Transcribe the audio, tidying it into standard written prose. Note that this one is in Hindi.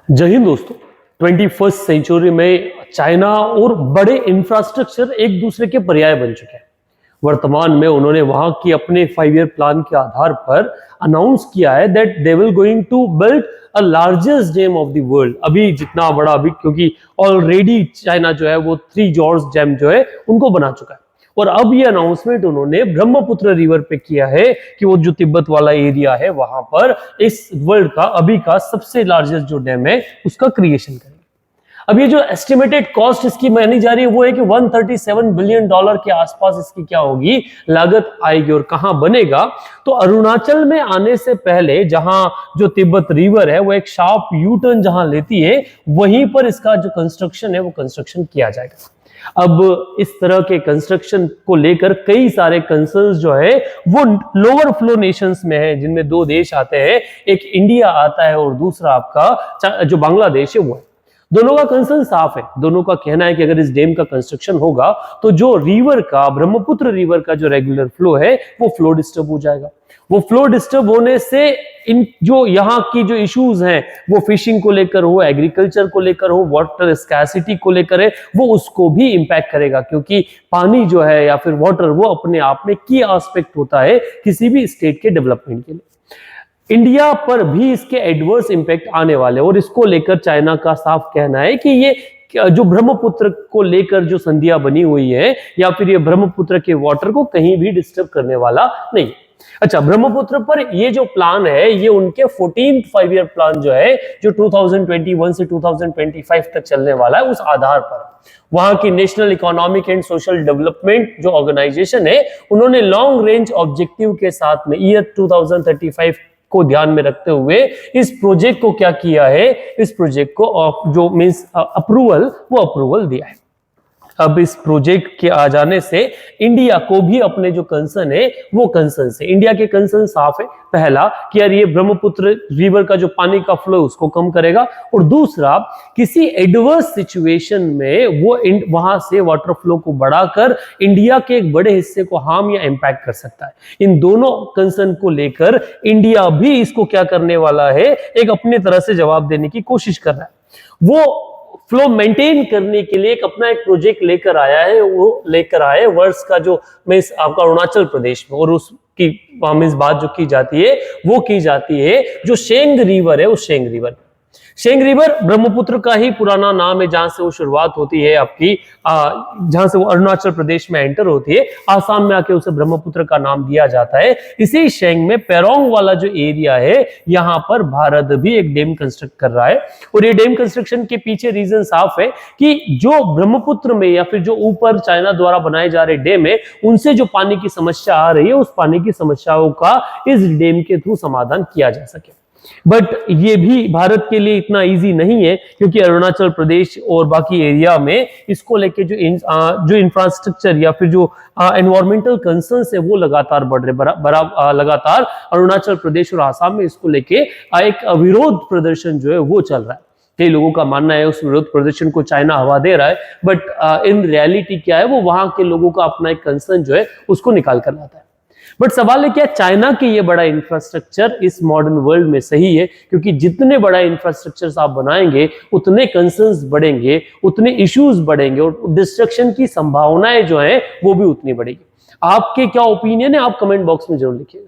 जय हिंद दोस्तों। 21st सेंचुरी में चाइना और बड़े इंफ्रास्ट्रक्चर एक दूसरे के पर्याय बन चुके हैं। वर्तमान में उन्होंने वहां की अपने 5 ईयर प्लान के आधार पर अनाउंस किया है that they will going to build a largest dam of the world. अभी जितना बड़ा अभी क्योंकि ऑलरेडी चाइना जो है वो 3 जॉर्ज डैम जो है उनको बना चुका है और अब ये अनाउंसमेंट उन्होंने ब्रह्मपुत्र रिवर पे किया है कि वो जो तिब्बत वाला एरिया है वहां पर इस वर्ल्ड का अभी का सबसे लार्जेस्ट जो डैम है उसका क्रिएशन करेंगे। अब ये जो एस्टिमेटेड कॉस्ट इसकी मानी जा रही है वो है कि 137 बिलियन डॉलर के आसपास इसकी क्या होगी लागत आएगी। और कहां बनेगा तो अरुणाचल में आने से पहले जहां जो तिब्बत रिवर है वो एक शार्प यू टर्न जहां लेती है वहीं पर इसका जो कंस्ट्रक्शन है वो कंस्ट्रक्शन किया जाएगा। अब इस तरह के कंस्ट्रक्शन को लेकर कई सारे कंसर्न्स जो है वो लोअर फ्लो नेशंस में है, जिनमें 2 देश आते हैं, एक इंडिया आता है और दूसरा आपका जो बांग्लादेश है वो है। दोनों का कंसर्न साफ है। दोनों का कहना है कि अगर इस डैम का कंस्ट्रक्शन होगा तो जो रिवर का ब्रह्मपुत्र रिवर का जो रेगुलर फ्लो है वो फ्लो डिस्टर्ब हो जाएगा। वो फ्लो डिस्टर्ब होने से इन जो यहाँ की जो इश्यूज हैं वो फिशिंग को लेकर हो, एग्रीकल्चर को लेकर हो, वाटर स्कैसिटी को लेकर है, वो उसको भी इंपैक्ट करेगा क्योंकि पानी जो है या फिर वाटर वो अपने आप में की एस्पेक्ट होता है किसी भी स्टेट के डेवलपमेंट के लिए। इंडिया पर भी इसके एडवर्स इंपैक्ट आने वाले और इसको लेकर चाइना का साफ कहना है कि ये जो ब्रह्मपुत्र को लेकर जो संधियां बनी हुई है या फिर ये ब्रह्मपुत्र के वाटर को कहीं भी डिस्टर्ब करने वाला नहीं। अच्छा, ब्रह्मपुत्र पर ये जो प्लान है ये उनके 14th 5 ईयर प्लान जो है जो 2021 से 2025 तक चलने वाला है उस आधार पर वहां की national economic and social development जो ऑर्गेनाइजेशन है उन्होंने लॉन्ग रेंज ऑब्जेक्टिव के साथ में ईयर 2035 को ध्यान में रखते हुए इस प्रोजेक्ट को क्या किया है, इस प्रोजेक्ट को जो मींस अप्रूवल वो अप्रूवल दिया है। अब इस प्रोजेक्ट के आ जाने से इंडिया को भी अपने जो कंसर्न है वो कंसर्न से इंडिया के कंसर्न साफ है। पहला कि यार ये ब्रह्मपुत्र रिवर का जो पानी का फ्लो उसको कम करेगा और दूसरा किसी एडवर्स सिचुएशन में वो वहां से वाटर फ्लो को बढ़ाकर इंडिया के एक बड़े हिस्से को हार्म या इंपैक्ट कर सकता है। इन दोनों कंसर्न को लेकर इंडिया भी इसको क्या करने वाला है, एक अपनी तरह से जवाब देने की कोशिश कर रहा है। वो फ्लो मेंटेन करने के लिए अपना एक प्रोजेक्ट लेकर आया है, वो लेकर आए वर्ष का जो मींस आपका अरुणाचल प्रदेश में और उसकी मींस बात जो की जाती है वो की जाती है जो शेंग रिवर है उस शेंग रिवर ब्रह्मपुत्र का ही पुराना नाम है जहां से वो शुरुआत होती है आपकी जहां से वो अरुणाचल प्रदेश में एंटर होती है, आसाम में आके उसे ब्रह्मपुत्र का नाम दिया जाता है। इसी शेंग में पेरोंग वाला जो एरिया है यहां पर भारत भी एक डैम कंस्ट्रक्ट कर रहा है और ये डैम कंस्ट्रक्शन के पीछे रीजन साफ है कि जो ब्रह्मपुत्र में या फिर जो ऊपर चाइना द्वारा बनाए जा रहे डैम है उनसे जो पानी की समस्या आ रही है उस पानी की समस्याओं का इस डैम के थ्रू समाधान किया जा सके। बट ये भी भारत के लिए इतना इजी नहीं है क्योंकि अरुणाचल प्रदेश और बाकी एरिया में इसको लेके जो इंफ्रास्ट्रक्चर या फिर जो एनवायरमेंटल कंसर्न्स है वो लगातार बढ़ रहे। लगातार अरुणाचल प्रदेश और आसाम में इसको लेके एक विरोध प्रदर्शन जो है वो चल रहा है। कई लोगों का मानना है उस विरोध प्रदर्शन को चाइना हवा दे रहा है, बट इन रियलिटी क्या है वो वहां के लोगों का अपना एक कंसर्न जो है उसको निकाल कर लाता है। बट सवाल है क्या चाइना के ये बड़ा इंफ्रास्ट्रक्चर इस मॉडर्न वर्ल्ड में सही है? क्योंकि जितने बड़ा इंफ्रास्ट्रक्चर आप बनाएंगे उतने कंसर्न्स बढ़ेंगे, उतने इश्यूज बढ़ेंगे और डिस्ट्रक्शन की संभावनाएं जो है वो भी उतनी बढ़ेगी। आपके क्या ओपिनियन है आप कमेंट बॉक्स में जरूर लिखिएगा।